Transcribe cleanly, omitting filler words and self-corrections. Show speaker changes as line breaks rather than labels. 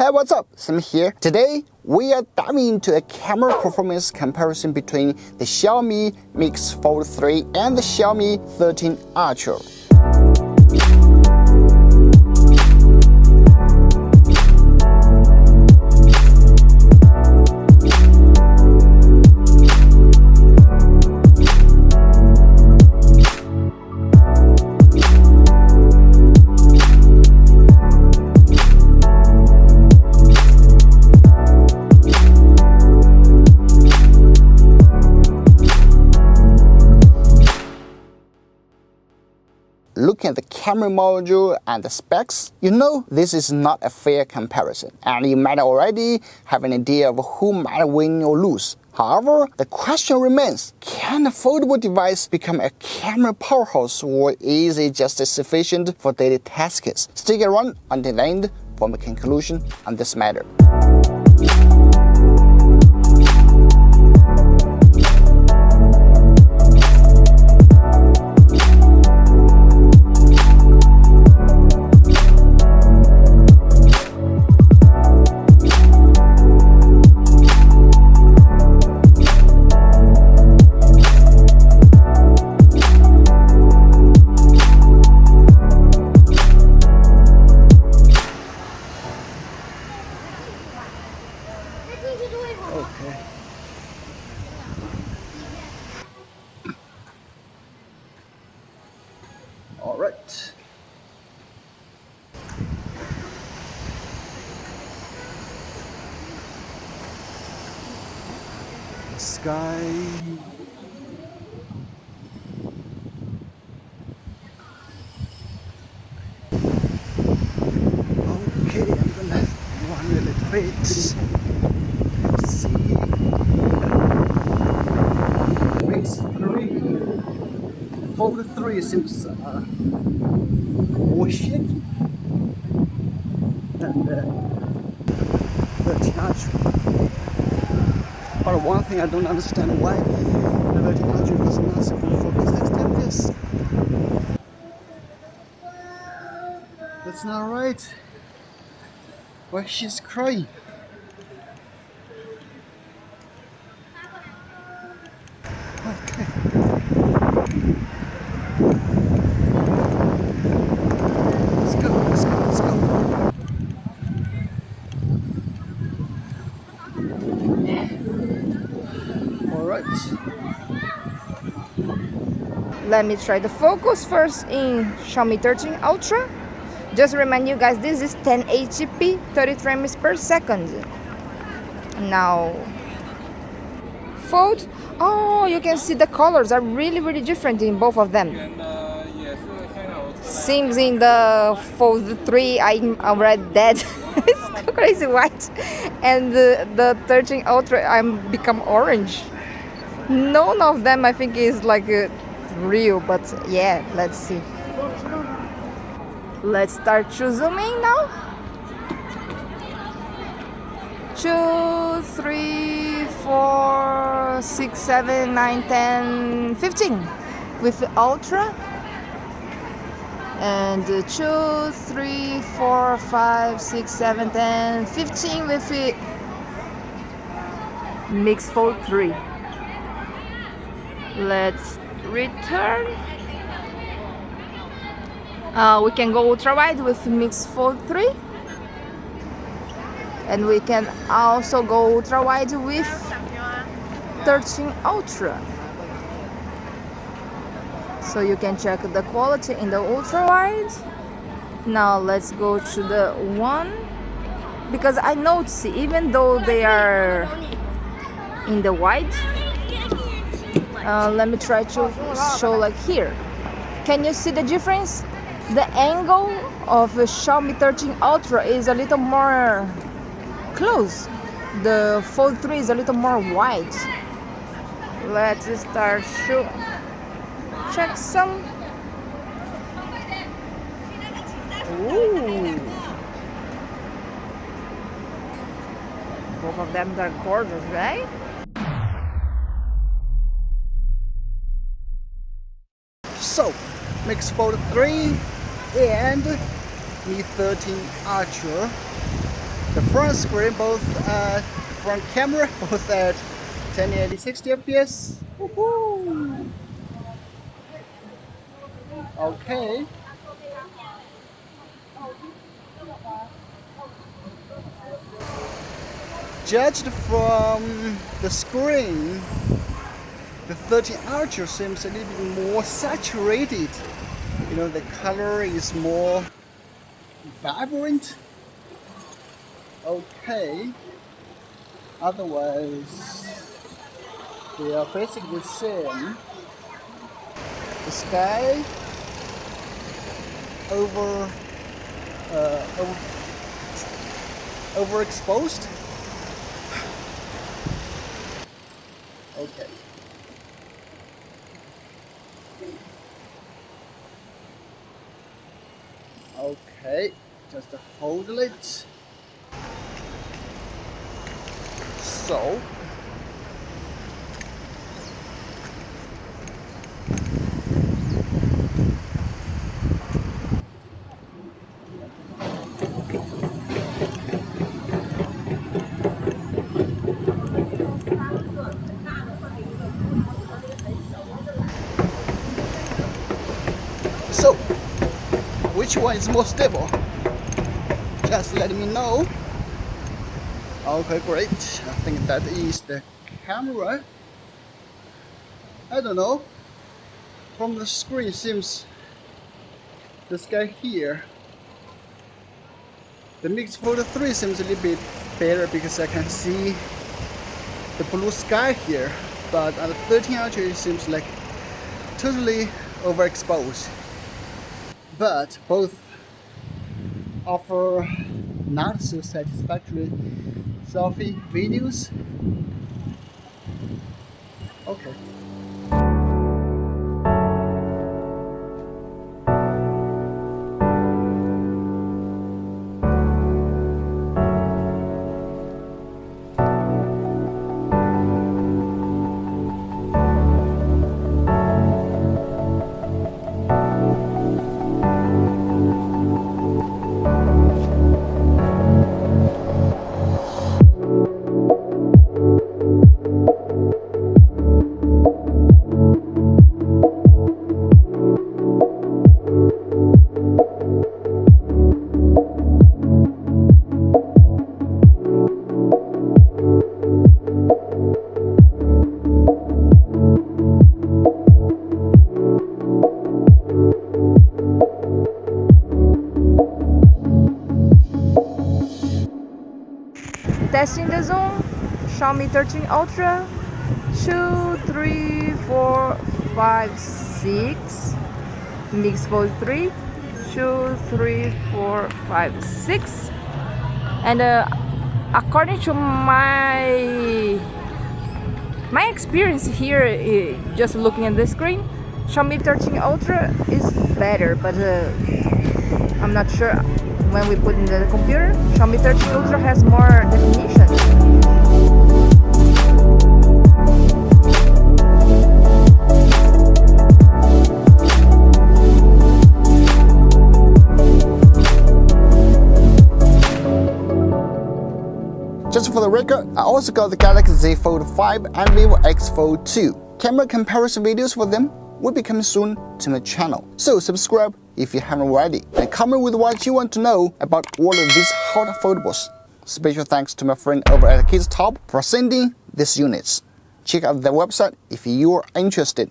Hey, what's up? Sami here. Today, we are diving into a camera performance comparison between the Xiaomi Mix Fold 3 and the Xiaomi 13 Ultra. Looking at the camera module and the specs, you know this is not a fair comparison, and you might already have an idea of who might win or lose. However, the question remains, can a foldable device become a camera powerhouse, or is it just sufficient for daily tasks? Stick around until the end for my conclusion on this matter. Okay. All right. The sky. Okay, I'm gonna run a little bit. See. Mix 3. Fold 3 seems more shit than the 13 Ultra. But one thing I don't understand, why the 13 Ultra does not support focus extend this. That's not right. Why she's crying? Okay. Let's go. All right.
Let me try the focus first in Xiaomi 13 Ultra. Just remind you guys, this is 1080p, 30 frames per second. Now, fold. Oh, you can see the colors are really different in both of them. Seems in the Fold 3 I'm already dead. It's crazy white, and the 13 Ultra I'm become orange. None of them I think is like real, but yeah, let's see. Let's start to zoom in now. 2, 3, 4, 6, 7, 9, 10, 15 with the Ultra. And 2, 3, 4, 5, 6, 7, 10, 15 with the Mix Fold 3. Let's return. We can go ultra wide with Mix Fold 3, and we can also go ultra wide with 13 Ultra. So you can check the quality in the ultra wide. Now let's go to the one, because I notice even though they are in the wide, let me try to show like here. Can you see the difference? The angle of the Xiaomi 13 Ultra is a little more close. The Fold 3 is a little more wide. Let's start to check some. Ooh. Both of them are gorgeous, right?
So, Mix Fold 3 and Mi 13 Ultra. The front screen, both front camera, both at 1080 60 fps. Woohoo! Okay. Judged from the screen, the 13 Ultra seems a little bit more saturated. You know, the color is more vibrant. Okay. Otherwise, they are basically the same. The sky overexposed. Okay. Okay, just hold it. So, which one is more stable? Just let me know. Okay, great. I think that is the camera. I don't know. From the screen seems this guy here. The Mix Photo 3 seems a little bit better because I can see the blue sky here. But on the 13 Ultra it seems like totally overexposed. But both offer not so satisfactory selfie videos. Okay.
Testing the zoom, Xiaomi 13 Ultra, 2, 3, 4, 5, 6, Mix Fold 3, 2, 3, 4, 5, 6, and according to my experience here, just looking at the screen, Xiaomi 13 Ultra is better, but I'm not sure. When we put in the computer, Xiaomi 13 Ultra has more definition.
Just for the record, I also got the Galaxy Z Fold 5 and Vivo X Fold 2. Camera comparison videos for them will be coming soon to my channel. So subscribe if you haven't already, and comment with what you want to know about all of these hot foldables. Special thanks to my friend over at KidsTop for sending these units. Check out their website if you are interested.